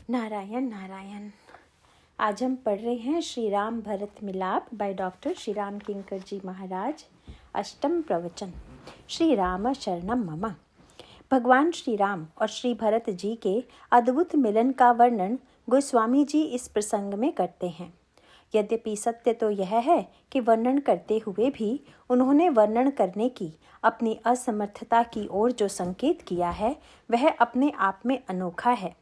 नारायण नारायण। आज हम पढ़ रहे हैं श्री राम भरत मिलाप बाय डॉक्टर श्री राम किंकर जी महाराज। अष्टम प्रवचन। श्री राम शरणम मम। भगवान श्री राम और श्री भरत जी के अद्भुत मिलन का वर्णन गोस्वामी जी इस प्रसंग में करते हैं। यद्यपि सत्य तो यह है कि वर्णन करते हुए भी उन्होंने वर्णन करने की अपनी असमर्थता की ओर जो संकेत किया है वह अपने आप में अनोखा है।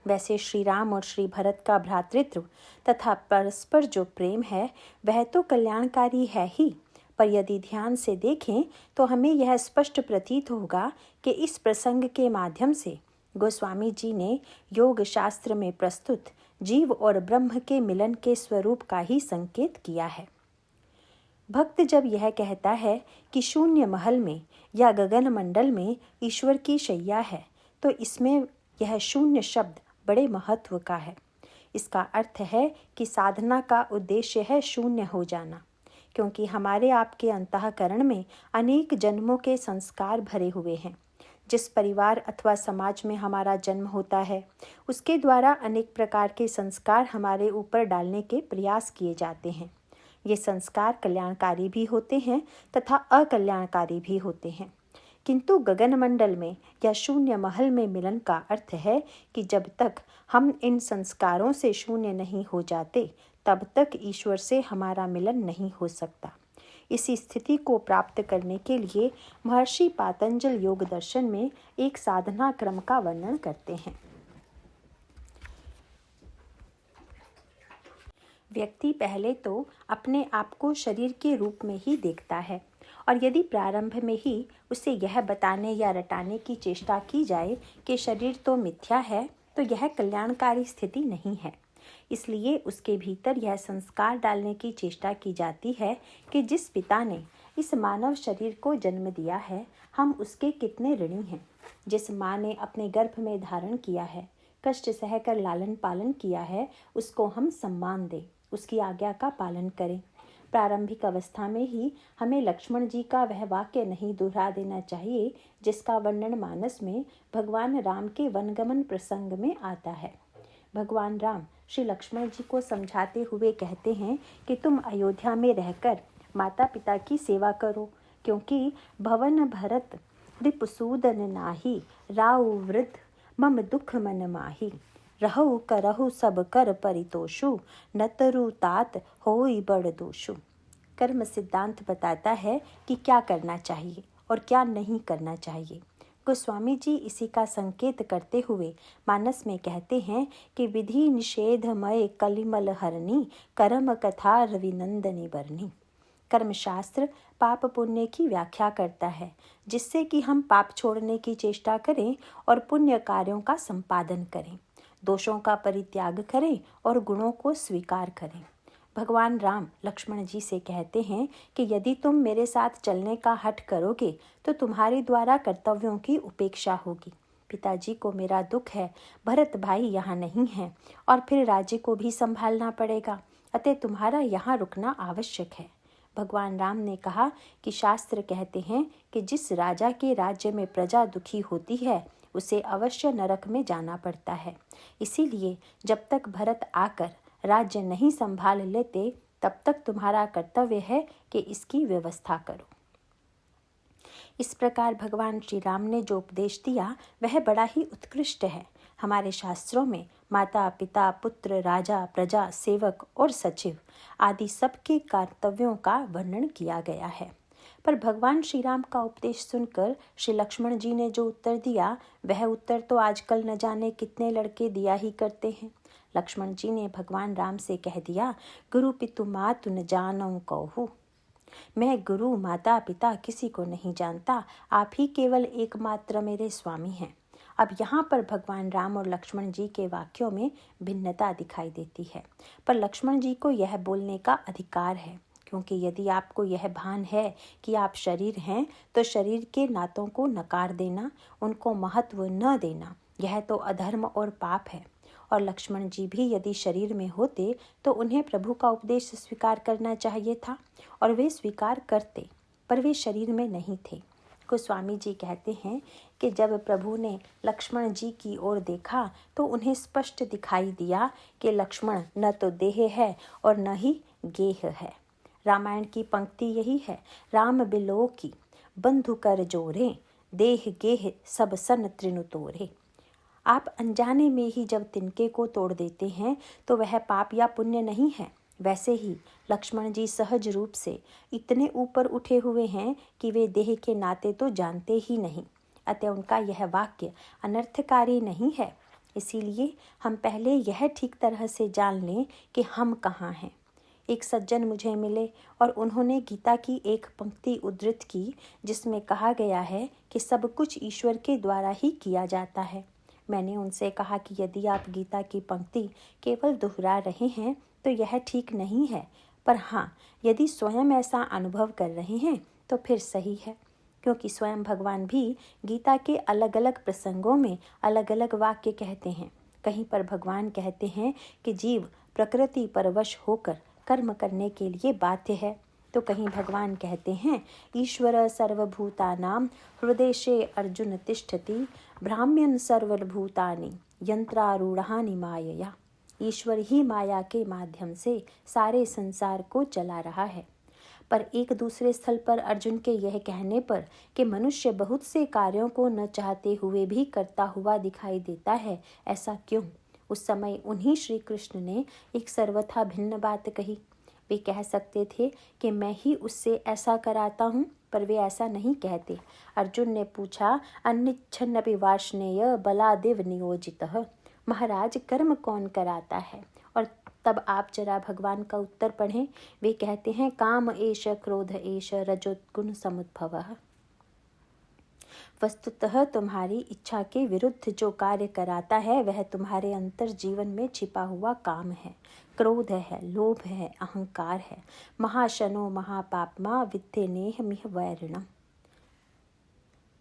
वैसे श्री राम और श्री भरत का भ्रातृत्व तथा परस्पर जो प्रेम है वह तो कल्याणकारी है ही, पर यदि ध्यान से देखें तो हमें यह स्पष्ट प्रतीत होगा कि इस प्रसंग के माध्यम से गोस्वामी जी ने योग शास्त्र में प्रस्तुत जीव और ब्रह्म के मिलन के स्वरूप का ही संकेत किया है। भक्त जब यह कहता है कि शून्य महल में या गगन मंडल में ईश्वर की शैया है, तो इसमें यह शून्य शब्द बड़े महत्व का है। इसका अर्थ है कि साधना का उद्देश्य है शून्य हो जाना, क्योंकि हमारे आपके अंतःकरण में अनेक जन्मों के संस्कार भरे हुए हैं। जिस परिवार अथवा समाज में हमारा जन्म होता है उसके द्वारा अनेक प्रकार के संस्कार हमारे ऊपर डालने के प्रयास किए जाते हैं। ये संस्कार कल्याणकारी भी होते हैं तथा अकल्याणकारी भी होते हैं, किंतु गगन मंडल में या शून्य महल में मिलन का अर्थ है कि जब तक हम इन संस्कारों से शून्य नहीं हो जाते तब तक ईश्वर से हमारा मिलन नहीं हो सकता। इसी स्थिति को प्राप्त करने के लिए महर्षि पातंजल योग दर्शन में एक साधना क्रम का वर्णन करते हैं। व्यक्ति पहले तो अपने आप को शरीर के रूप में ही देखता है, और यदि प्रारंभ में ही उसे यह बताने या रटाने की चेष्टा की जाए कि शरीर तो मिथ्या है, तो यह कल्याणकारी स्थिति नहीं है। इसलिए उसके भीतर यह संस्कार डालने की चेष्टा की जाती है कि जिस पिता ने इस मानव शरीर को जन्म दिया है हम उसके कितने ऋणी हैं। जिस माँ ने अपने गर्भ में धारण किया है, कष्ट सहकर लालन पालन किया है, उसको हम सम्मान दें, उसकी आज्ञा का पालन करें। प्रारंभिक अवस्था में ही हमें लक्ष्मण जी का वह वाक्य नहीं दोहरा देना चाहिए जिसका वर्णन मानस में भगवान राम के वनगमन प्रसंग में आता है। भगवान राम श्री लक्ष्मण जी को समझाते हुए कहते हैं कि तुम अयोध्या में रहकर माता पिता की सेवा करो, क्योंकि भवन भरत रिपुसूदन नाही, राउ वृद्ध मम दुख मन माही। रहु करहु सब कर परितोषु, नतरु तात होई बड़ दोषु। कर्म सिद्धांत बताता है कि क्या करना चाहिए और क्या नहीं करना चाहिए। गोस्वामी जी इसी का संकेत करते हुए मानस में कहते हैं कि विधि निषेधमय कलिमल हरणी, कर्म कथा रविनंदनी बरनी। कर्मशास्त्र पाप पुण्य की व्याख्या करता है, जिससे कि हम पाप छोड़ने की चेष्टा करें और पुण्य कार्यों का संपादन करें, दोषों का परित्याग करें और गुणों को स्वीकार करें। भगवान राम लक्ष्मण जी से कहते हैं कि यदि तुम मेरे साथ चलने का हठ करोगे तो तुम्हारे द्वारा कर्तव्यों की उपेक्षा होगी। पिताजी को मेरा दुख है, भरत भाई यहाँ नहीं है और फिर राज्य को भी संभालना पड़ेगा, अतः तुम्हारा यहाँ रुकना आवश्यक है। भगवान राम ने कहा कि शास्त्र कहते हैं कि जिस राजा के राज्य में प्रजा दुखी होती है उसे अवश्य नरक में जाना पड़ता है। इसीलिए जब तक भरत आकर राज्य नहीं संभाल लेते तब तक तुम्हारा कर्तव्य है कि इसकी व्यवस्था करो। इस प्रकार भगवान श्री राम ने जो उपदेश दिया वह बड़ा ही उत्कृष्ट है। हमारे शास्त्रों में माता पिता पुत्र राजा प्रजा सेवक और सचिव आदि सबके कर्तव्यों का वर्णन किया गया है। पर भगवान श्री राम का उपदेश सुनकर श्री लक्ष्मण जी ने जो उत्तर दिया वह उत्तर तो आजकल न जाने कितने लड़के दिया ही करते हैं। लक्ष्मण जी ने भगवान राम से कह दिया, गुरु पितु मातु न जानऊं कहूँ। मैं गुरु माता पिता किसी को नहीं जानता, आप ही केवल एकमात्र मेरे स्वामी हैं। अब यहाँ पर भगवान राम और लक्ष्मण जी के वाक्यों में भिन्नता दिखाई देती है, पर लक्ष्मण जी को यह बोलने का अधिकार है, क्योंकि यदि आपको यह भान है कि आप शरीर हैं तो शरीर के नातों को नकार देना, उनको महत्व न देना, यह तो अधर्म और पाप है। और लक्ष्मण जी भी यदि शरीर में होते तो उन्हें प्रभु का उपदेश स्वीकार करना चाहिए था और वे स्वीकार करते, पर वे शरीर में नहीं थे। गोस्वामी जी कहते हैं कि जब प्रभु ने लक्ष्मण जी की ओर देखा तो उन्हें स्पष्ट दिखाई दिया कि लक्ष्मण न तो देह है और न ही गेह है। रामायण की पंक्ति यही है, राम बिलो की बंधु कर जोरे, देह गेह सब सन तृण तोरे। आप अनजाने में ही जब तिनके को तोड़ देते हैं तो वह पाप या पुण्य नहीं है। वैसे ही लक्ष्मण जी सहज रूप से इतने ऊपर उठे हुए हैं कि वे देह के नाते तो जानते ही नहीं, अतः उनका यह वाक्य अनर्थकारी नहीं है। इसीलिए हम पहले यह ठीक तरह से जान लें कि हम कहाँ हैं। एक सज्जन मुझे मिले और उन्होंने गीता की एक पंक्ति उद्धृत की जिसमें कहा गया है कि सब कुछ ईश्वर के द्वारा ही किया जाता है। मैंने उनसे कहा कि यदि आप गीता की पंक्ति केवल दोहरा रहे हैं तो यह ठीक नहीं है, पर हाँ, यदि स्वयं ऐसा अनुभव कर रहे हैं तो फिर सही है, क्योंकि स्वयं भगवान भी गीता के अलग अलग प्रसंगों में अलग अलग वाक्य कहते हैं। कहीं पर भगवान कहते हैं कि जीव प्रकृति पर वश होकर कर्म करने के लिए बाध्य है, तो कहीं भगवान कहते हैं ईश्वर सर्वभूतानां हृदयेशे अर्जुन तिष्ठति ब्राह्म्यन् सर्वभूतानि यंत्रारूढ़ानि मायया। ईश्वर ही माया के माध्यम से सारे संसार को चला रहा है। पर एक दूसरे स्थल पर अर्जुन के यह कहने पर कि मनुष्य बहुत से कार्यों को न चाहते हुए भी करता हुआ दिखाई देता है, ऐसा क्यों? उस समय उन्हीं श्री कृष्ण ने एक सर्वथा भिन्न बात कही। वे कह सकते थे कि मैं ही उससे ऐसा कराता हूँ, पर वे ऐसा नहीं कहते। अर्जुन ने पूछा, अन्निच्छन्नपि वार्ष्णेय बलादेव नियोजितः, महाराज कर्म कौन कराता है? और तब आप जरा भगवान का उत्तर पढ़ें। वे कहते हैं काम एष क्रोध एष रजोगुण समुद्भवः। वस्तुतः तुम्हारी इच्छा के विरुद्ध जो कार्य कराता है वह तुम्हारे अंतर जीवन में छिपा हुआ काम है। क्रोध है, लोभ है, अहंकार है। महाशनो महापापमा विद्येनेह मिह वैरिणम।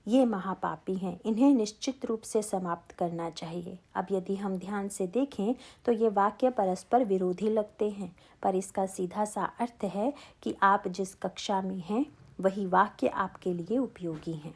ये महापापी हैं, इन्हें निश्चित रूप से समाप्त करना चाहिए। अब यदि हम ध्यान से देखें तो ये वाक्य परस्पर विरोधी लगते हैं, पर इसका सीधा सा अर्थ है कि आप जिस कक्षा में हैं वही वाक्य आपके लिए उपयोगी हैं।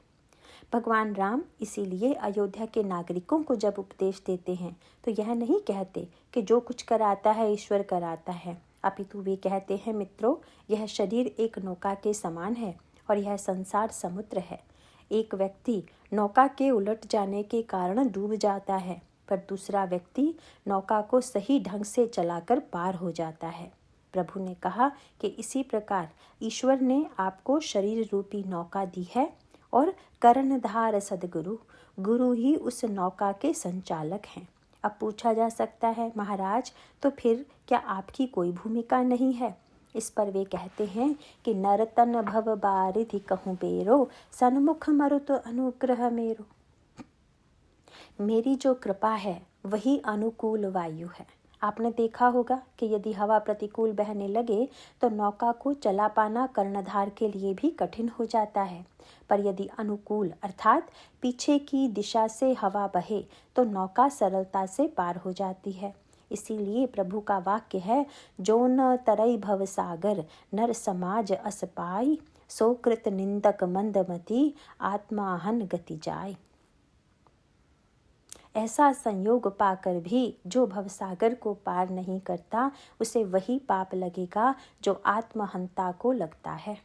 भगवान राम इसीलिए अयोध्या के नागरिकों को जब उपदेश देते हैं तो यह नहीं कहते कि जो कुछ कराता है ईश्वर कराता है, अपितु वे कहते हैं मित्रों, यह शरीर एक नौका के समान है और यह संसार समुद्र है। एक व्यक्ति नौका के उलट जाने के कारण डूब जाता है, पर दूसरा व्यक्ति नौका को सही ढंग से चलाकर पार हो जाता है। प्रभु ने कहा कि इसी प्रकार ईश्वर ने आपको शरीर रूपी नौका दी है और कर्णधार सदगुरु, गुरु ही उस नौका के संचालक हैं। अब पूछा जा सकता है, महाराज तो फिर क्या आपकी कोई भूमिका नहीं है? इस पर वे कहते हैं कि नरतन भव बारिधि कहूँ बेरो, सन्मुख मरुत अनुग्रह मेरो। मेरी जो कृपा है वही अनुकूल वायु है। आपने देखा होगा कि यदि हवा प्रतिकूल बहने लगे तो नौका को चला पाना कर्णधार के लिए भी कठिन हो जाता है, पर यदि अनुकूल अर्थात पीछे की दिशा से हवा बहे तो नौका सरलता से पार हो जाती है। इसीलिए प्रभु का वाक्य है, जो न तरई भव सागर नर समाज अस पाई, सोकृत निंदक मंदमती आत्माहन गति जाय। ऐसा संयोग पाकर भी जो भवसागर को पार नहीं करता उसे वही पाप लगेगा जो आत्महंता को लगता है।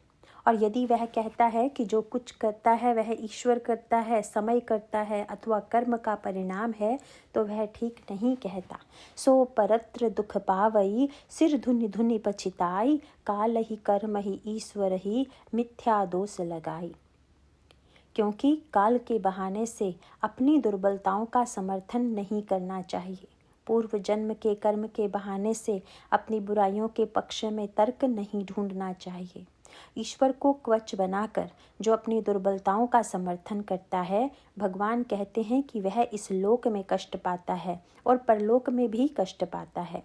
और यदि वह कहता है कि जो कुछ करता है वह ईश्वर करता है, समय करता है अथवा कर्म का परिणाम है, तो वह ठीक नहीं कहता। सो परत्र दुख पावई सिर धुनि धुनि पछिताई, काल ही कर्म ही ईश्वर ही मिथ्या दोष लगाई। क्योंकि काल के बहाने से अपनी दुर्बलताओं का समर्थन नहीं करना चाहिए। पूर्व जन्म के कर्म के बहाने से अपनी बुराइयों के पक्ष में तर्क नहीं ढूंढना चाहिए। ईश्वर को कवच बनाकर जो अपनी दुर्बलताओं का समर्थन करता है, भगवान कहते हैं कि वह इस लोक में कष्ट पाता है और परलोक में भी कष्ट पाता है।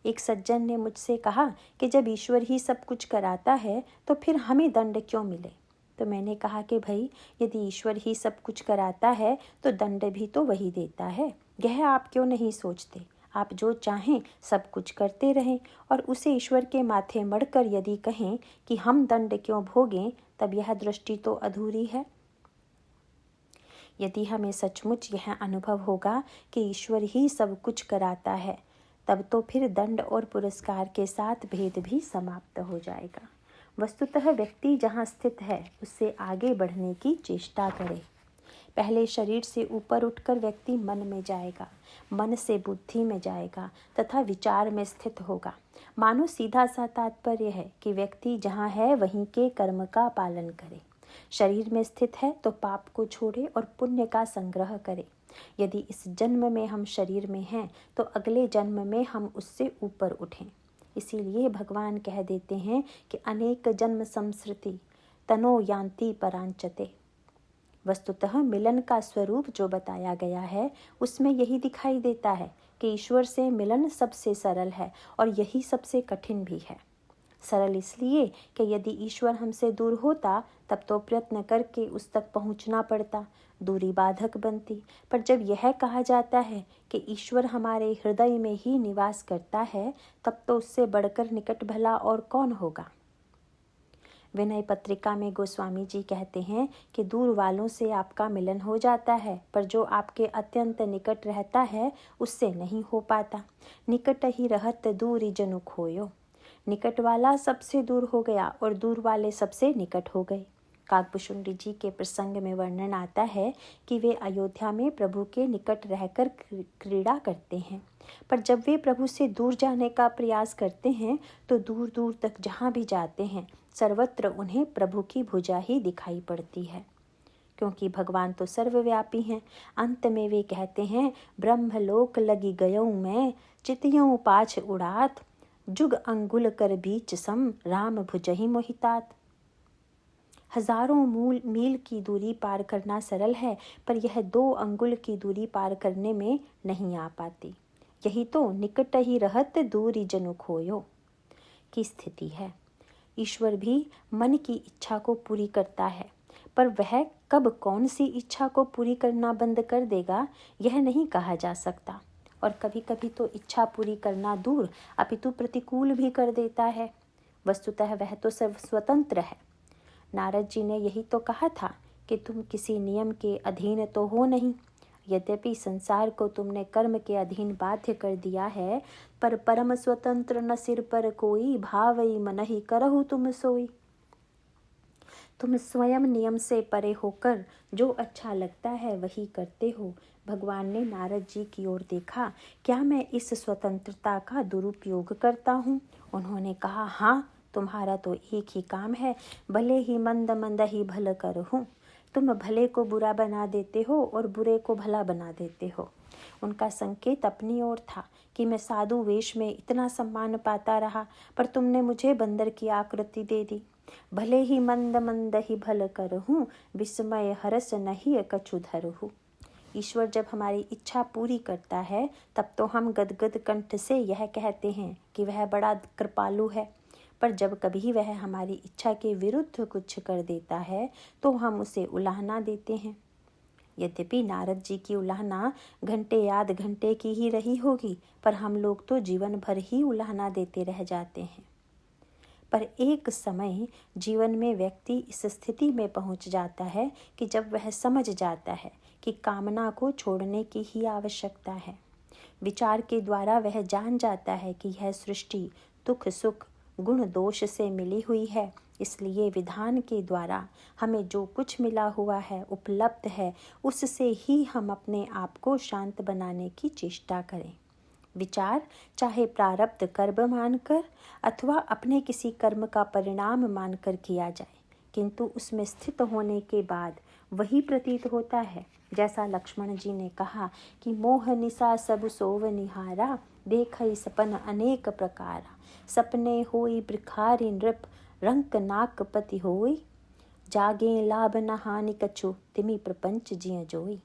एक सज्जन ने मुझसे कहा कि जब ईश्वर ही सब कुछ कराता है तो फिर हमें दंड क्यों मिले? तो मैंने कहा कि भाई, यदि ईश्वर ही सब कुछ कराता है तो दंड भी तो वही देता है। यह आप क्यों नहीं सोचते? आप जो चाहें सब कुछ करते रहें और उसे ईश्वर के माथे मढ़कर यदि कहें कि हम दंड क्यों भोगें, तब यह दृष्टि तो अधूरी है। यदि हमें सचमुच यह अनुभव होगा कि ईश्वर ही सब कुछ कराता है, तब तो फिर दंड और पुरस्कार के साथ भेद भी समाप्त हो जाएगा। वस्तुतः व्यक्ति जहाँ स्थित है उससे आगे बढ़ने की चेष्टा करे। पहले शरीर से ऊपर उठकर व्यक्ति मन में जाएगा, मन से बुद्धि में जाएगा तथा विचार में स्थित होगा। मानो सीधा सा तात्पर्य है कि व्यक्ति जहाँ है वहीं के कर्म का पालन करे। शरीर में स्थित है तो पाप को छोड़े और पुण्य का संग्रह करे। यदि इस जन्म में हम शरीर में हैं तो अगले जन्म में हम उससे ऊपर उठें। इसीलिए भगवान कह देते हैं कि अनेक जन्म संसृति तनो यान्ति परांचते। वस्तुतः मिलन का स्वरूप जो बताया गया है उसमें यही दिखाई देता है कि ईश्वर से मिलन सबसे सरल है और यही सबसे कठिन भी है। सरल इसलिए कि यदि ईश्वर हमसे दूर होता तब तो प्रयत्न करके उस तक पहुंचना पड़ता, दूरी बाधक बनती। पर जब यह कहा जाता है कि ईश्वर हमारे हृदय में ही निवास करता है, तब तो उससे बढ़कर निकट भला और कौन होगा। विनय पत्रिका में गोस्वामी जी कहते हैं कि दूर वालों से आपका मिलन हो जाता है, पर जो आपके अत्यंत निकट रहता है उससे नहीं हो पाता। निकट ही रहत दूर जनु खोयो। निकट वाला सबसे दूर हो गया और दूर वाले सबसे निकट हो गए। काकभूषुंडी जी के प्रसंग में वर्णन आता है कि वे अयोध्या में प्रभु के निकट रहकर क्रीड़ा करते हैं, पर जब वे प्रभु से दूर जाने का प्रयास करते हैं तो दूर दूर तक जहाँ भी जाते हैं सर्वत्र उन्हें प्रभु की भुजा ही दिखाई पड़ती है, क्योंकि भगवान तो सर्वव्यापी हैं। अंत में वे कहते हैं, ब्रह्मलोक लगी गयऊँ मैं, चितियों पाछ उड़ात, जुग अंगुल कर बीच सम, राम भुजहि मोहितात। हजारों मील की दूरी पार करना सरल है, पर यह 2 अंगुल की दूरी पार करने में नहीं आ पाती। यही तो निकट ही रहत दूरी जनु खोयो की स्थिति है। ईश्वर भी मन की इच्छा को पूरी करता है, पर वह कब कौन सी इच्छा को पूरी करना बंद कर देगा यह नहीं कहा जा सकता। और कभी कभी तो इच्छा पूरी करना दूर अपितु प्रतिकूल भी कर देता है। वस्तुतः वह तो सर्व स्वतंत्र है। नारद जी ने यही तो कहा था कि तुम किसी नियम के अधीन तो हो नहीं। यद्यपि संसार को तुमने कर्म के अधीन बाध्य कर दिया है, पर परम स्वतंत्र न सिर पर कोई, भावई मनहि करहु तुम सोई। तुम स्वयं नियम से परे होकर जो अच्छा लगता है वही करते हो। भगवान ने नारद जी की ओर देखा, क्या मैं इस स्वतंत्रता का दुरुपयोग करता हूँ? उन्होंने कहा, हाँ, तुम्हारा तो एक ही काम है, भले ही मंद मंद ही भल करहूँ। तुम भले को बुरा बना देते हो और बुरे को भला बना देते हो। उनका संकेत अपनी ओर था कि मैं साधु वेश में इतना सम्मान पाता रहा, पर तुमने मुझे बंदर की आकृति दे दी। भले ही मंद मंद ही भल करहूँ, विस्मय हरस नहीं कछु धरहूँ। ईश्वर जब हमारी इच्छा पूरी करता है तब तो हम गदगद कंठ से यह कहते हैं कि वह बड़ा कृपालु है, पर जब कभी वह हमारी इच्छा के विरुद्ध कुछ कर देता है तो हम उसे उलाहना देते हैं। यद्यपि नारद जी की उलाहना घंटे याद घंटे की ही रही होगी, पर हम लोग तो जीवन भर ही उलाहना देते रह जाते हैं। पर एक समय जीवन में व्यक्ति इस स्थिति में पहुंच जाता है कि जब वह समझ जाता है कि कामना को छोड़ने की ही आवश्यकता है। विचार के द्वारा वह जान जाता है कि यह सृष्टि दुख सुख गुण दोष से मिली हुई है, इसलिए विधान के द्वारा हमें जो कुछ मिला हुआ है उपलब्ध है, उससे ही हम अपने आप को शांत बनाने की चेष्टा करें। विचार चाहे प्रारब्ध कर्म मानकर अथवा अपने किसी कर्म का परिणाम मानकर किया जाए, किंतु उसमें स्थित होने के बाद वही प्रतीत होता है, जैसा लक्ष्मण जी ने कहा कि मोह निशा सब सोव निहारा, देखई सपन अनेक प्रकारा, सपने होई बृखारी नृप, रंक नाक पति होई, जागे लाभ न हानि कछु, तिमि प्रपंच जिय जोई।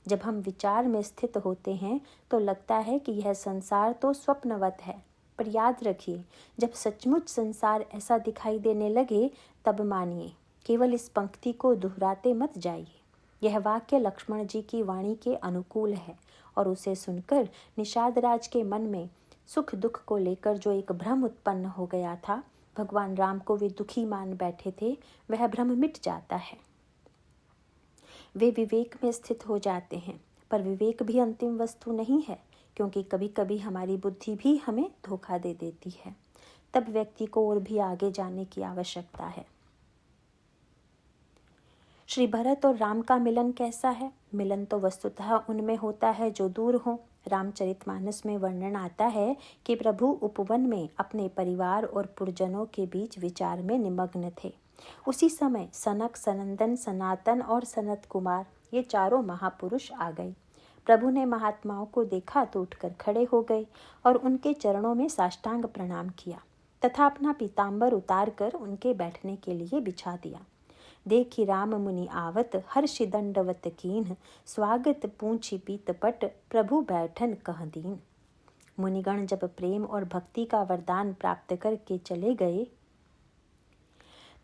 जब हम विचार में स्थित होते हैं तो लगता है कि यह संसार तो स्वप्नवत है, पर याद रखिए, जब सचमुच संसार ऐसा दिखाई देने लगे तब मानिए। केवल इस पंक्ति को दोहराते मत जाइए। यह वाक्य लक्ष्मण जी की वाणी के अनुकूल है और उसे सुनकर निषाद राज के मन में सुख दुख को लेकर जो एक भ्रम उत्पन्न हो गया था, भगवान राम को वे दुखी मान बैठे थे, वह भ्रम मिट जाता है। वे विवेक में स्थित हो जाते हैं, पर विवेक भी अंतिम वस्तु नहीं है, क्योंकि कभी कभी हमारी बुद्धि भी हमें धोखा दे देती है। तब व्यक्ति को और भी आगे जाने की आवश्यकता है। श्री भरत और राम का मिलन कैसा है? मिलन तो वस्तुतः उनमें होता है जो दूर हो। रामचरितमानस में वर्णन आता है कि प्रभु उपवन में अपने परिवार और पुरजनों के बीच विचार में निमग्न थे। उसी समय सनक, सनंदन, सनातन और सनत कुमार, ये चारों महापुरुष आ गए। प्रभु ने महात्माओं को देखा तो उठकर खड़े हो गए और उनके चरणों में साष्टांग प्रणाम किया तथा अपना पीताम्बर उतार कर उनके बैठने के लिए बिछा दिया। देखी राम मुनि आवत, हर्षि दंडवत कीन्ह, स्वागत पूछी पीतपट, प्रभु बैठन कह दीन। मुनिगण जब प्रेम और भक्ति का वरदान प्राप्त करके चले गए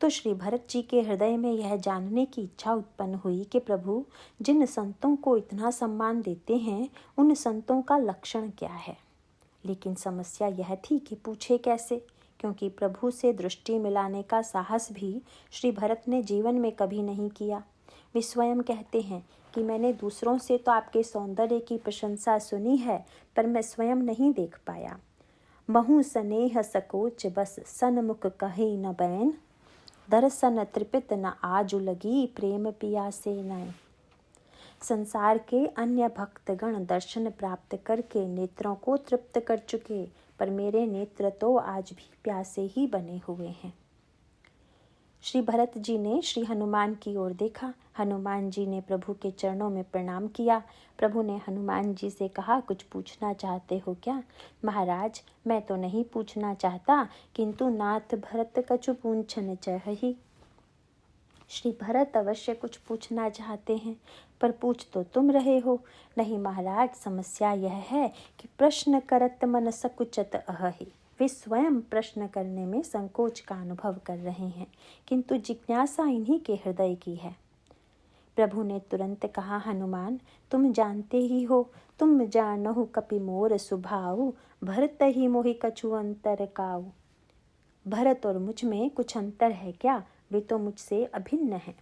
तो श्री भरत जी के हृदय में यह जानने की इच्छा उत्पन्न हुई कि प्रभु जिन संतों को इतना सम्मान देते हैं, उन संतों का लक्षण क्या है। लेकिन समस्या यह थी कि पूछे कैसे, क्योंकि प्रभु से दृष्टि मिलाने का साहस भी श्री भरत ने जीवन में कभी नहीं किया। वे स्वयं कहते हैं कि मैंने दूसरों से तो आपके सौंदर्य की प्रशंसा सुनी है, पर मैं स्वयं नहीं देख पाया। महु स्नेह सकोच बस सन्मुख कहे न बैन, दर्शन तृपित न आजु लगी, प्रेम पिया से नैन। संसार के अन्य भक्तगण दर्शन प्राप्त करके नेत्रों को तृप्त कर चुके, पर मेरे नेत्र तो आज भी प्यासे ही बने हुए हैं। श्री भरत जी ने श्री हनुमान की ओर देखा। हनुमान जी ने प्रभु के चरणों में प्रणाम किया। प्रभु ने हनुमान जी से कहा, कुछ पूछना चाहते हो क्या? महाराज, मैं तो नहीं पूछना चाहता, किंतु नाथ भरत कछु पूछन चाहि। श्री भरत अवश्य कुछ पूछना चाहते हैं, पर पूछ तो तुम रहे हो। नहीं महाराज, समस्या यह है कि प्रश्न करत मन सकुचत अहि। वे स्वयं प्रश्न करने में संकोच का अनुभव कर रहे हैं, किंतु जिज्ञासा इन्हीं के हृदय की है। प्रभु ने तुरंत कहा, हनुमान, तुम जानते ही हो, तुम जानहु कपि मोर सुभाऊ, भरत ही मोहि कछु अंतर काऊ। भरत और मुझ में कुछ अंतर है क्या? वे तो मुझसे अभिन्न हैं।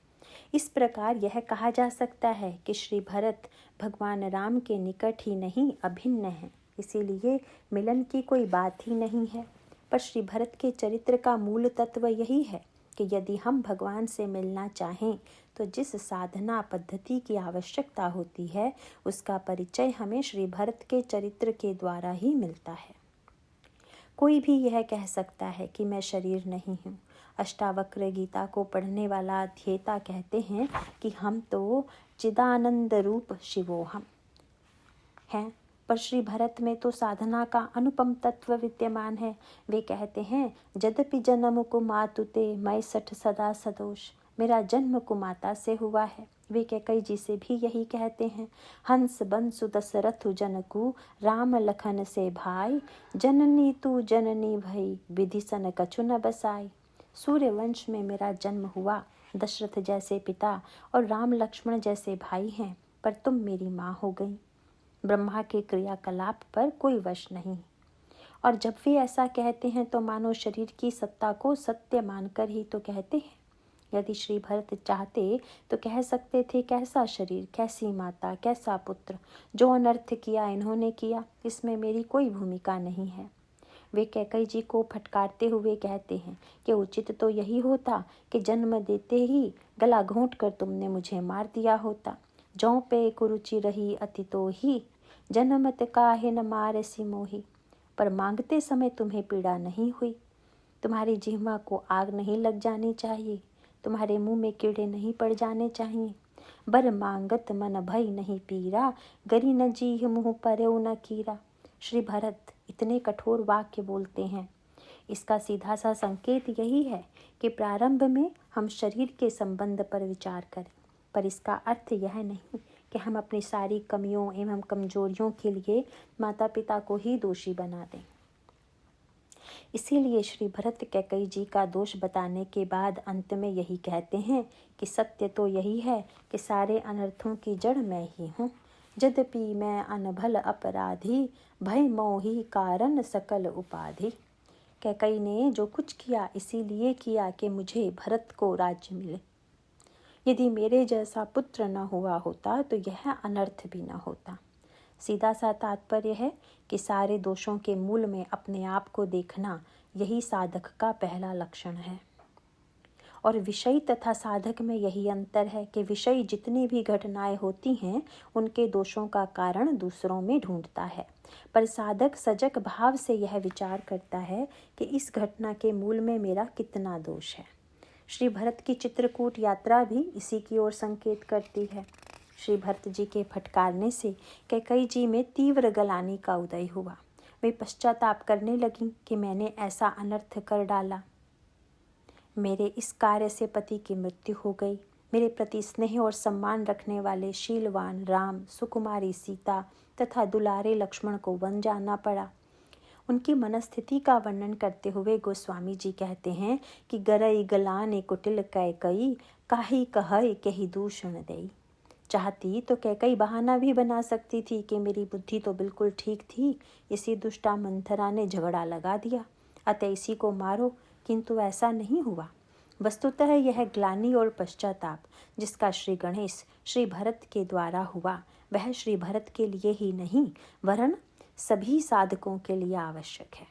इस प्रकार यह कहा जा सकता है कि श्री भरत भगवान राम के निकट ही नहीं, अभिन्न हैं। इसीलिए मिलन की कोई बात ही नहीं है। पर श्री भरत के चरित्र का मूल तत्व यही है कि यदि हम भगवान से मिलना चाहें तो जिस साधना पद्धति की आवश्यकता होती है, उसका परिचय हमें श्री भरत के चरित्र के द्वारा ही मिलता है। कोई भी यह कह सकता है कि मैं शरीर नहीं हूँ। अष्टावक्र गीता को पढ़ने वाला अध्येता कहते हैं कि हम तो चिदानंद रूप शिवोहम हैं, पर श्री भरत में तो साधना का अनुपम तत्व विद्यमान है। वे कहते हैं, यद्यपि जन्म को मातुते मैं सठ सदा सदोष। मेरा जन्म कुमाता से हुआ है। वे कैकेयी जी से भी यही कहते हैं, हंस बंसु दशरथ जनकु, राम लखन से भाई, जननी तू जननी भई, विधि सन कछु न बसाई। सूर्य वंश में मेरा जन्म हुआ, दशरथ जैसे पिता और राम लक्ष्मण जैसे भाई हैं, पर तुम मेरी माँ हो गई। ब्रह्मा के क्रियाकलाप पर कोई वश नहीं। और जब वे ऐसा कहते हैं तो मानो शरीर की सत्ता को सत्य मानकर ही तो कहते हैं। यदि श्री भरत चाहते तो कह सकते थे, कैसा शरीर, कैसी माता, कैसा पुत्र, जो अनर्थ किया इन्होंने किया, इसमें मेरी कोई भूमिका नहीं है। वे कैकेयी जी को फटकारते हुए कहते हैं कि उचित तो यही होता कि जन्म देते ही गला घोंट कर तुमने मुझे मार दिया होता। जौ पे कुरुचि रही अति तो ही, जन्मत काहे न मारसी मोही। पर मांगते समय तुम्हें पीड़ा नहीं हुई। तुम्हारी जिह्वा को आग नहीं लग जानी चाहिए, तुम्हारे मुंह में कीड़े नहीं पड़ जाने चाहिए। बर मांगत मन भय नहीं पीरा, गरी न जीह मुँह परऊ न कीरा। श्री भरत इतने कठोर वाक्य बोलते हैं। इसका सीधा सा संकेत यही है कि प्रारंभ में हम शरीर के संबंध पर विचार करें, पर इसका अर्थ यह नहीं कि हम अपनी सारी कमियों एवं कमजोरियों के लिए माता पिता को ही दोषी बना दें। इसीलिए श्री भरत कैकेयी जी का दोष बताने के बाद अंत में यही कहते हैं कि सत्य तो यही है कि सारे अनर्थों की जड़ मैं ही हूँ। यद्यपि मैं अनभल अपराधी, भय मोही कारण सकल उपाधि। कैकेयी ने जो कुछ किया इसीलिए किया कि मुझे भरत को राज्य मिले। यदि मेरे जैसा पुत्र न हुआ होता तो यह अनर्थ भी न होता। सीधा सा तात्पर्य है कि सारे दोषों के मूल में अपने आप को देखना, यही साधक का पहला लक्षण है। और विषयी तथा साधक में यही अंतर है कि विषयी जितनी भी घटनाएं होती हैं उनके दोषों का कारण दूसरों में ढूंढता है, पर साधक सजग भाव से यह विचार करता है कि इस घटना के मूल में मेरा कितना दोष है। श्री भरत की चित्रकूट यात्रा भी इसी की ओर संकेत करती है। श्री भरत जी के फटकारने से कैकेयी जी में तीव्र गलानी का उदय हुआ। वे पश्चाताप करने लगी कि मैंने ऐसा अनर्थ कर डाला। मेरे इस कार्य से पति की मृत्यु हो गई। मेरे प्रति स्नेह और सम्मान रखने वाले शीलवान राम, सुकुमारी सीता तथा दुलारे लक्ष्मण को वन जाना पड़ा। उनकी मनस्थिति का वर्णन करते हुए गोस्वामी जी कहते हैं कि गरई गलाने कुटिल कैकेयी, काहि कहै केहि दूषण देई। चाहती तो कैकेयी बहाना भी बना सकती थी कि मेरी बुद्धि तो बिल्कुल ठीक थी, इसी दुष्टा मंथरा ने झगड़ा लगा दिया, अतः इसी को मारो, किंतु ऐसा नहीं हुआ। वस्तुतः यह ग्लानि और पश्चाताप जिसका श्री गणेश श्री भरत के द्वारा हुआ, वह श्री भरत के लिए ही नहीं वरन सभी साधकों के लिए आवश्यक है।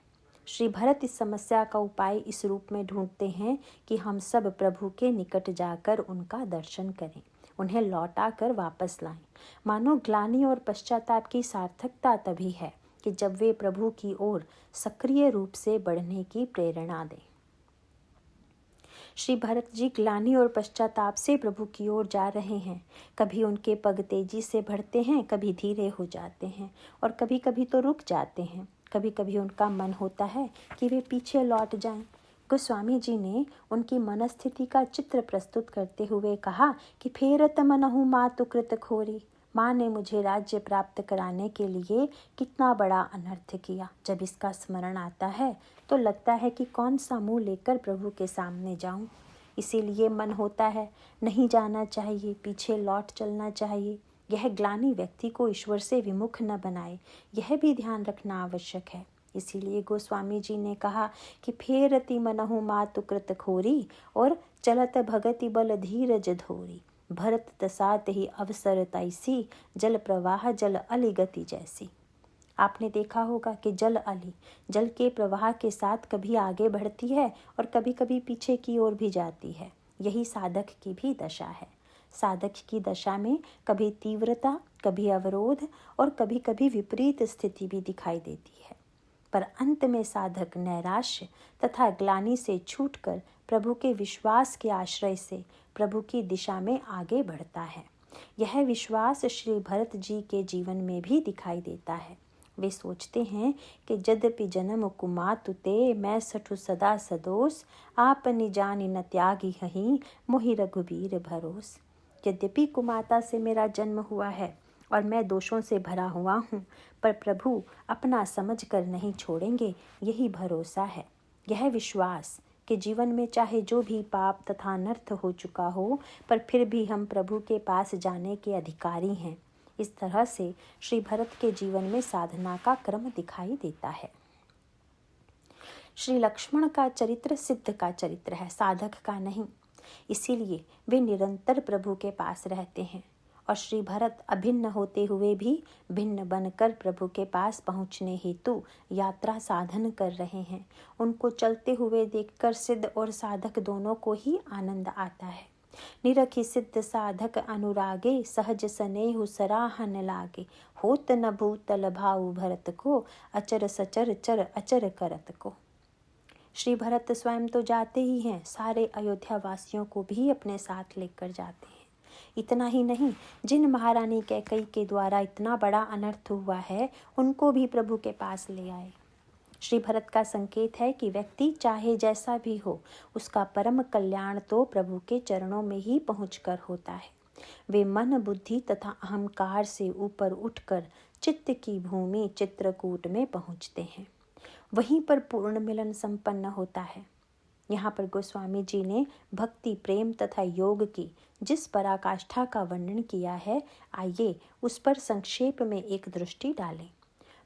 श्री भरत इस समस्या का उपाय इस रूप में ढूंढते हैं कि हम सब प्रभु के निकट जाकर उनका दर्शन करें, उन्हें लौटा कर वापस लाएं। मानो ग्लानि और पश्चाताप की सार्थकता तभी है कि जब वे प्रभु की ओर सक्रिय रूप से बढ़ने की प्रेरणा दें। श्री भरत जी ग्लानि और पश्चाताप से प्रभु की ओर जा रहे हैं। कभी उनके पग तेजी से बढ़ते हैं, कभी धीरे हो जाते हैं और कभी कभी तो रुक जाते हैं। कभी कभी उनका मन होता है कि वे पीछे लौट जाएं। गोस्वामी जी ने उनकी मनस्थिति का चित्र प्रस्तुत करते हुए कहा कि फेरत मनहु मातु कृत खोरी। माँ ने मुझे राज्य प्राप्त कराने के लिए कितना बड़ा अनर्थ किया। जब इसका स्मरण आता है तो लगता है कि कौन सा मुंह लेकर प्रभु के सामने जाऊं। इसीलिए मन होता है नहीं जाना चाहिए, पीछे लौट चलना चाहिए। यह ग्लानि व्यक्ति को ईश्वर से विमुख न बनाए, यह भी ध्यान रखना आवश्यक है। इसीलिए गोस्वामी जी ने कहा कि फेरति मनहु मातु कृत खोरी और चलत भगति बल धीरज धोरी। भरत दसात ही अवसर तैसी, जल प्रवाह जल अली गति जैसी। आपने देखा होगा कि जल अली जल के प्रवाह के साथ कभी आगे बढ़ती है और कभी कभी पीछे की ओर भी जाती है। यही साधक की भी दशा है। साधक की दशा में कभी तीव्रता, कभी अवरोध और कभी कभी विपरीत स्थिति भी दिखाई देती है, पर अंत में साधक नैराश्य तथा ग्लानि से छूटकर प्रभु के विश्वास के आश्रय से प्रभु की दिशा में आगे बढ़ता है। यह विश्वास श्री भरत जी के जीवन में भी दिखाई देता है। वे सोचते हैं कि यद्यपि जन्म कुमातु ते, मैं सठु सदा सदोष, आपनि जानि न त्यागी हहीं, मोहि रघुबीर भरोस। यद्यपि कुमाता से मेरा जन्म हुआ है और मैं दोषों से भरा हुआ हूँ, पर प्रभु अपना समझ कर नहीं छोड़ेंगे, यही भरोसा है। यह विश्वास कि जीवन में चाहे जो भी पाप तथा अनर्थ हो चुका हो, पर फिर भी हम प्रभु के पास जाने के अधिकारी हैं। इस तरह से श्री भरत के जीवन में साधना का क्रम दिखाई देता है। श्री लक्ष्मण का चरित्र सिद्ध का चरित्र है, साधक का नहीं। इसीलिए वे निरंतर प्रभु के पास रहते हैं और श्री भरत अभिन्न होते हुए भी भिन्न बनकर प्रभु के पास पहुँचने हेतु यात्रा साधन कर रहे हैं। उनको चलते हुए देखकर सिद्ध और साधक दोनों को ही आनंद आता है। निरखि सिद्ध साधक अनुरागे, सहज स्नेहु सराहन लागे, होत न भूतल भाऊ भरत को, अचर सचर चर अचर करत को। श्री भरत स्वयं तो जाते ही हैं, सारे अयोध्या वासियों को भी अपने साथ लेकर जाते हैं। इतना ही नहीं, जिन महारानी कैकेयी के द्वारा इतना बड़ा अनर्थ हुआ है, उनको भी प्रभु के पास ले आए। श्री भरत का संकेत है कि व्यक्ति चाहे जैसा भी हो, उसका परम कल्याण तो प्रभु के चरणों में ही पहुंचकर होता है। वे मन, बुद्धि तथा अहंकार से ऊपर उठकर चित्त की भूमि चित्रकूट में पहुंचते हैं। वहीं पर पूर्ण मिलन संपन्न होता है। यहाँ पर गोस्वामी जी ने भक्ति, प्रेम तथा योग की जिस पराकाष्ठा का वर्णन किया है, आइए उस पर संक्षेप में एक दृष्टि डालें।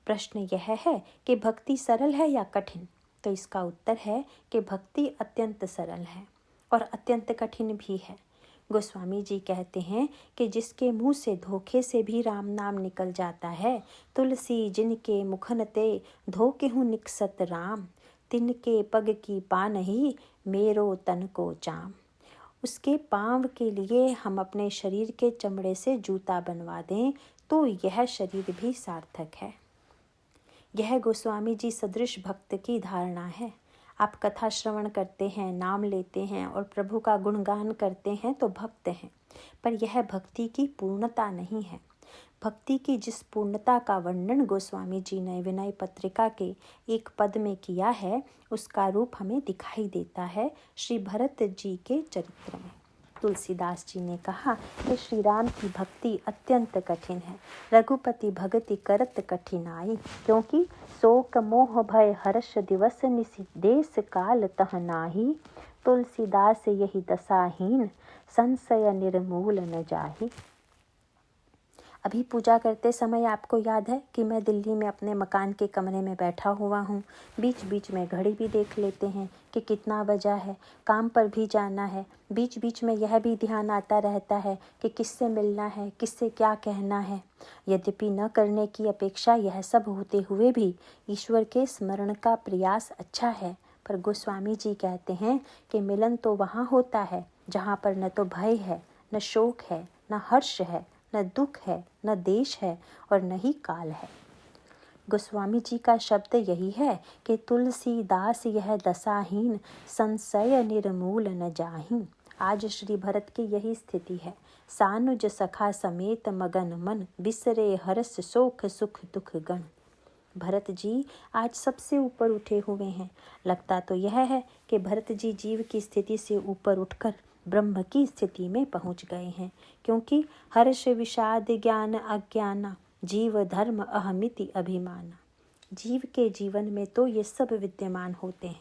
प्रश्न यह है कि भक्ति सरल है या कठिन? तो इसका उत्तर है कि भक्ति अत्यंत सरल है और अत्यंत कठिन भी है। गोस्वामी जी कहते हैं कि जिसके मुंह से धोखे से भी राम नाम निकल जाता है, तुलसी जिनके मुखन ते धोके हूँ निकसत राम, तिनके पग की पानही मेरो तन को चाम। उसके पाँव के लिए हम अपने शरीर के चमड़े से जूता बनवा दें तो यह शरीर भी सार्थक है। यह गोस्वामी जी सदृश भक्त की धारणा है। आप कथा श्रवण करते हैं, नाम लेते हैं और प्रभु का गुणगान करते हैं तो भक्त हैं, पर यह भक्ति की पूर्णता नहीं है। भक्ति की जिस पूर्णता का वर्णन गोस्वामी जी ने विनय पत्रिका के एक पद में किया है, उसका रूप हमें दिखाई देता है श्री भरत जी के चरित्र में। तुलसीदास जी ने कहा कि श्री राम की भक्ति अत्यंत कठिन है। रघुपति भगति करत कठिनाई, क्योंकि शोक मोह भय हर्ष दिवस निशि देश काल तह नाही। तुलसीदास यही दशाहीन संशय निर्मूल न जाहि। अभी पूजा करते समय आपको याद है कि मैं दिल्ली में अपने मकान के कमरे में बैठा हुआ हूँ। बीच बीच में घड़ी भी देख लेते हैं कि कितना बजा है, काम पर भी जाना है। बीच बीच में यह भी ध्यान आता रहता है कि किससे मिलना है, किससे क्या कहना है। यद्यपि न करने की अपेक्षा यह सब होते हुए भी ईश्वर के स्मरण का प्रयास अच्छा है, पर गोस्वामी जी कहते हैं कि मिलन तो वहाँ होता है जहाँ पर न तो भय है, न शोक है, न हर्ष है, न दुख है, न देश है और न ही काल है। गोस्वामी जी का शब्द यही है कि तुलसीदास यह दशाहीन संशय निर्मूल न जाहि। आज श्री भरत की यही स्थिति है। सानुज सखा समेत मगन मन, बिसरे हर्ष शोक सुख दुख गण। भरत जी आज सबसे ऊपर उठे हुए हैं। लगता तो यह है कि भरत जी जीव की स्थिति से ऊपर उठकर ब्रह्म की स्थिति में पहुंच गए हैं, क्योंकि हर्ष विषाद ज्ञान अज्ञाना, जीव धर्म अहमिति अभिमाना। जीव के जीवन में तो ये सब विद्यमान होते हैं,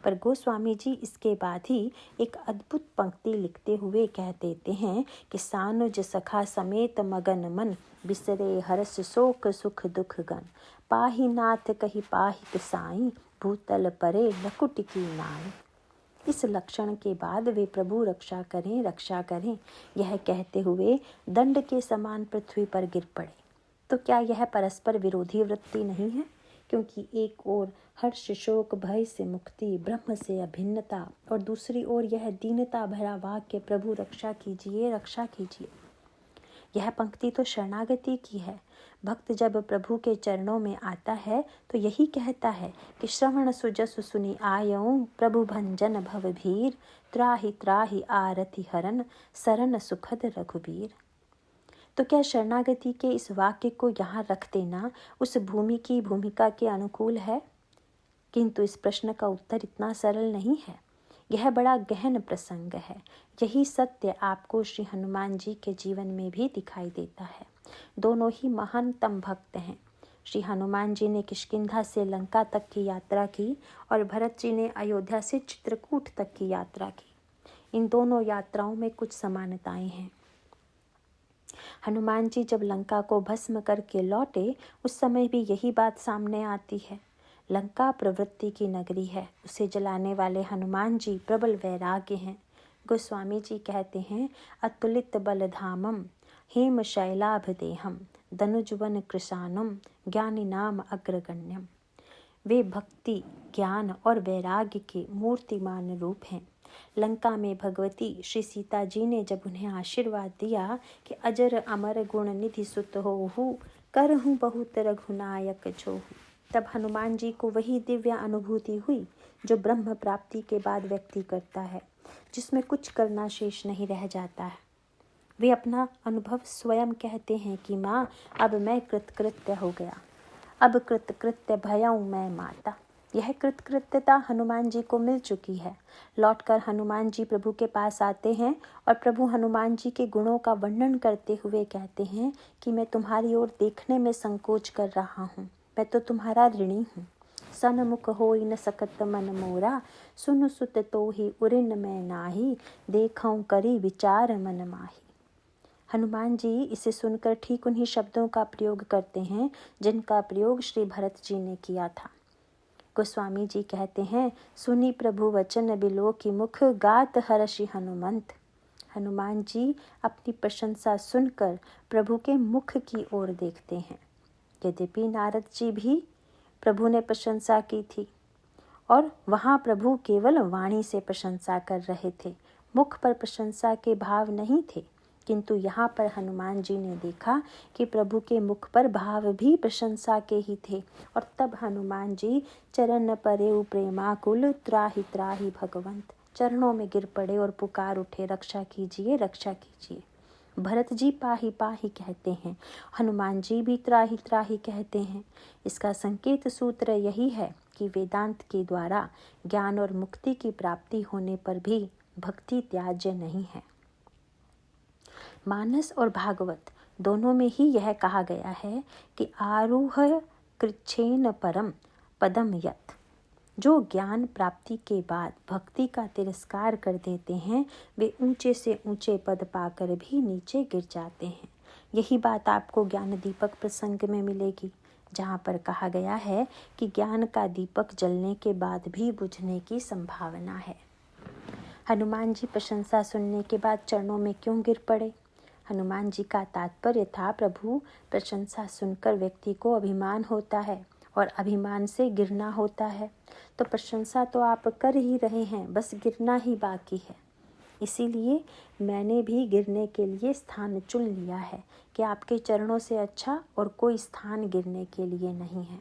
पर गोस्वामी जी इसके बाद ही एक अद्भुत पंक्ति लिखते हुए कह देते हैं कि सानुज सखा समेत मगन मन, बिसरे हर्ष शोक सुख दुख गण। पाहि नाथ कहि पाहित साई, भूतल परे लकुट की नाई। इस लक्षण के बाद वे प्रभु रक्षा करें यह कहते हुए दंड के समान पृथ्वी पर गिर पड़े। तो क्या यह परस्पर विरोधी वृत्ति नहीं है? क्योंकि एक ओर हर्ष शोक भय से मुक्ति, ब्रह्म से अभिन्नता, और दूसरी ओर यह दीनता भरा वाक्य प्रभु रक्षा कीजिए। यह पंक्ति तो शरणागति की है। भक्त जब प्रभु के चरणों में आता है तो यही कहता है कि श्रवण सुजस सुनि आयऊं, प्रभु भंजन भव भीर, त्राहि त्राहि आरति हरन, सरन सुखद रघुबीर। तो क्या शरणागति के इस वाक्य को यहाँ रख देना उस भूमि की भूमिका के अनुकूल है? किंतु इस प्रश्न का उत्तर इतना सरल नहीं है। यह बड़ा गहन प्रसंग है। यही सत्य आपको श्री हनुमान जी के जीवन में भी दिखाई देता है। दोनों ही महानतम भक्त हैं। श्री हनुमान जी ने किष्किंधा से लंका तक की यात्रा की और भरत जी ने अयोध्या से चित्रकूट तक की यात्रा की। इन दोनों यात्राओं में कुछ समानताएं हैं। हनुमान जी जब लंका को भस्म करके लौटे उस समय भी यही बात सामने आती है। लंका प्रवृत्ति की नगरी है, उसे जलाने वाले हनुमान जी प्रबल वैराग्य हैं। गोस्वामी जी कहते हैं, अतुलित बलधामम हेम शैलाभ देहम, धनुजवन कृशानम ज्ञानी नाम अग्रगण्यम। वे भक्ति, ज्ञान और वैराग्य के मूर्तिमान रूप हैं। लंका में भगवती श्री सीता जी ने जब उन्हें आशीर्वाद दिया कि अजर अमर गुण निधि सुत होहु, करहूँ बहुत रघुनायक जोहु, तब हनुमान जी को वही दिव्य अनुभूति हुई जो ब्रह्म प्राप्ति के बाद व्यक्ति करता है, जिसमें कुछ करना शेष नहीं रह जाता है। वे अपना अनुभव स्वयं कहते हैं कि माँ, अब मैं कृतकृत्य हो गया, अब कृतकृत्य भयाऊँ मैं माता। यह कृतकृत्यता हनुमान जी को मिल चुकी है। लौटकर हनुमान जी प्रभु के पास आते हैं और प्रभु हनुमान जी के गुणों का वर्णन करते हुए कहते हैं कि मैं तुम्हारी ओर देखने में संकोच कर रहा हूँ, मैं तो तुम्हारा ऋणी हूँ। सनमुख होई न सकत मन मोरा, सुन सुत तो ही उरिन मैं नाही, देखऊं करी विचार मन माही। हनुमान जी इसे सुनकर ठीक उन्हीं शब्दों का प्रयोग करते हैं जिनका प्रयोग श्री भरत जी ने किया था। गोस्वामी जी कहते हैं, सुनी प्रभु वचन बिलो की मुख, गात हर्षि हनुमंत। हनुमान जी अपनी प्रशंसा सुनकर प्रभु के मुख की ओर देखते हैं। यद्यपि नारद जी भी प्रभु ने प्रशंसा की थी और वहाँ प्रभु केवल वाणी से प्रशंसा कर रहे थे, मुख पर प्रशंसा के भाव नहीं थे, किंतु यहाँ पर हनुमान जी ने देखा कि प्रभु के मुख पर भाव भी प्रशंसा के ही थे। और तब हनुमान जी चरण परे प्रेमाकुल त्राहि त्राहि भगवंत, चरणों में गिर पड़े और पुकार उठे, रक्षा कीजिए रक्षा कीजिए। भरत जी पाही पाही कहते हैं, हनुमान जी भी त्राही त्राही कहते हैं। इसका संकेत सूत्र यही है कि वेदांत के द्वारा ज्ञान और मुक्ति की प्राप्ति होने पर भी भक्ति त्याज्य नहीं है। मानस और भागवत दोनों में ही यह कहा गया है कि आरूह कृच्छेन परम पदम यत्, जो ज्ञान प्राप्ति के बाद भक्ति का तिरस्कार कर देते हैं वे ऊंचे से ऊंचे पद पाकर भी नीचे गिर जाते हैं। यही बात आपको ज्ञान दीपक प्रसंग में मिलेगी, जहाँ पर कहा गया है कि ज्ञान का दीपक जलने के बाद भी बुझने की संभावना है। हनुमान जी प्रशंसा सुनने के बाद चरणों में क्यों गिर पड़े? हनुमान जी का तात्पर्य था, प्रभु प्रशंसा सुनकर व्यक्ति को अभिमान होता है और अभिमान से गिरना होता है। तो प्रशंसा तो आप कर ही रहे हैं, बस गिरना ही बाकी है। इसीलिए मैंने भी गिरने के लिए स्थान चुन लिया है कि आपके चरणों से अच्छा और कोई स्थान गिरने के लिए नहीं है।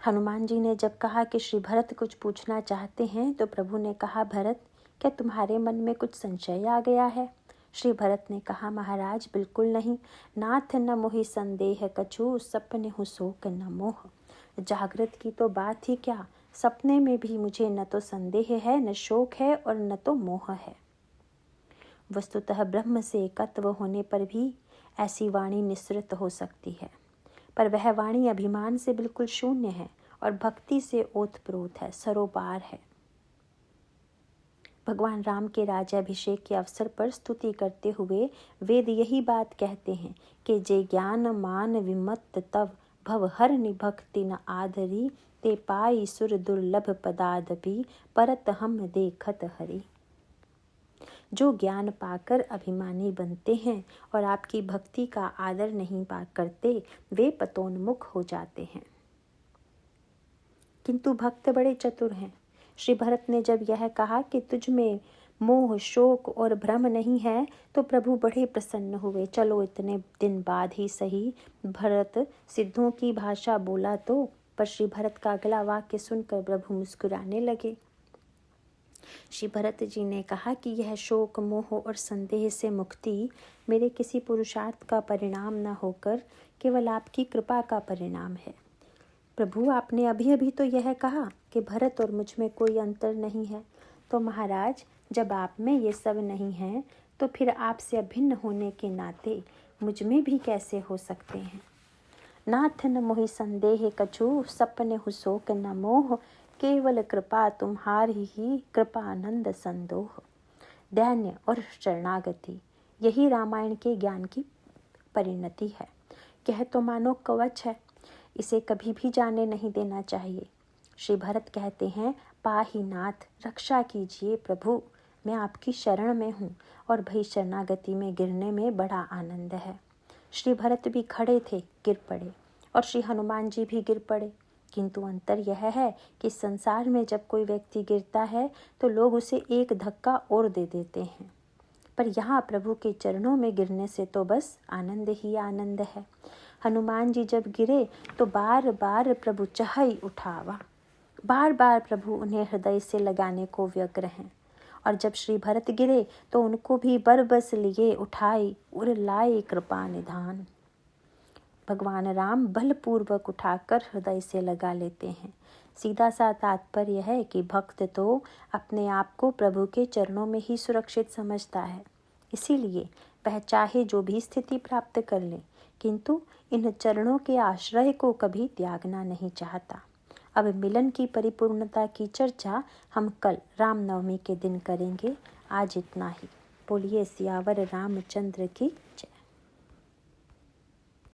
हनुमान जी ने जब कहा कि श्री भरत कुछ पूछना चाहते हैं तो प्रभु ने कहा, भरत क्या तुम्हारे मन में कुछ संशय आ गया है? श्री भरत ने कहा, महाराज बिल्कुल नहीं, नाथ न मोहि संदेह कछु, सपने हु शोक न मोह। जागृत की तो बात ही क्या, सपने में भी मुझे न तो संदेह है, न शोक है और न तो मोह है। वस्तुतः ब्रह्म से एकत्व होने पर भी ऐसी वाणी निःसृत हो सकती है, पर वह वाणी अभिमान से बिल्कुल शून्य है और भक्ति से ओतप्रोत है, सरोपार है। भगवान राम के राज्याभिषेक के अवसर पर स्तुति करते हुए वेद यही बात कहते हैं कि जे ज्ञान मान विमत्त तव भव हर निभक्ति न आधरी, ते पाई सुर दुर्लभ पदादपि परत हम देखत हरि। जो ज्ञान पाकर अभिमानी बनते हैं और आपकी भक्ति का आदर नहीं पा करते, वे पतोन्मुख हो जाते हैं। किंतु भक्त बड़े चतुर हैं। श्री भरत ने जब यह कहा कि तुझ में मोह शोक और भ्रम नहीं है तो प्रभु बड़े प्रसन्न हुए। चलो इतने दिन बाद ही सही, भरत सिद्धों की भाषा बोला तो, पर श्री भरत का अगला वाक्य सुनकर प्रभु मुस्कुराने लगे। श्री भरत जी ने कहा कि यह शोक मोह और संदेह से मुक्ति मेरे किसी पुरुषार्थ का परिणाम न होकर केवल आपकी कृपा का परिणाम है। प्रभु आपने अभी अभी तो यह कहा कि भरत और मुझ में कोई अंतर नहीं है, तो महाराज जब आप में ये सब नहीं है तो फिर आपसे अभिन्न होने के नाते मुझ में भी कैसे हो सकते हैं। नाथ न मोहि संदेह कछु, सपने हु शोक न मोह, केवल कृपा तुम्हारी ही कृपा आनंद संदोह। दैन्य और शरणागति यही रामायण के ज्ञान की परिणति है। यह तो मानो कवच है, इसे कभी भी जाने नहीं देना चाहिए। श्री भरत कहते हैं, पाही नाथ, रक्षा कीजिए प्रभु, मैं आपकी शरण में हूँ और भई शरणागति में गिरने में बड़ा आनंद है। श्री भरत भी खड़े थे, गिर पड़े, और श्री हनुमान जी भी गिर पड़े, किंतु अंतर यह है कि संसार में जब कोई व्यक्ति गिरता है तो लोग उसे एक धक्का और दे देते हैं, पर यहाँ प्रभु के चरणों में गिरने से तो बस आनंद ही आनंद है। हनुमान जी जब गिरे तो बार बार प्रभु चहाई उठावा, बार बार प्रभु उन्हें हृदय से लगाने को व्यग्र हैं। और जब श्री भरत गिरे तो उनको भी बरबस लिए उठाई और लाए कृपा निधान। भगवान राम बलपूर्वक उठाकर हृदय से लगा लेते हैं। सीधा सा तात्पर्य है कि भक्त तो अपने आप को प्रभु के चरणों में ही सुरक्षित समझता है, इसीलिए वह चाहे जो भी स्थिति प्राप्त कर ले, किंतु इन चरणों के आश्रय को कभी त्यागना नहीं चाहता। अब मिलन की परिपूर्णता की चर्चा हम कल रामनवमी के दिन करेंगे। आज इतना ही। बोलिए सियावर रामचंद्र की जय।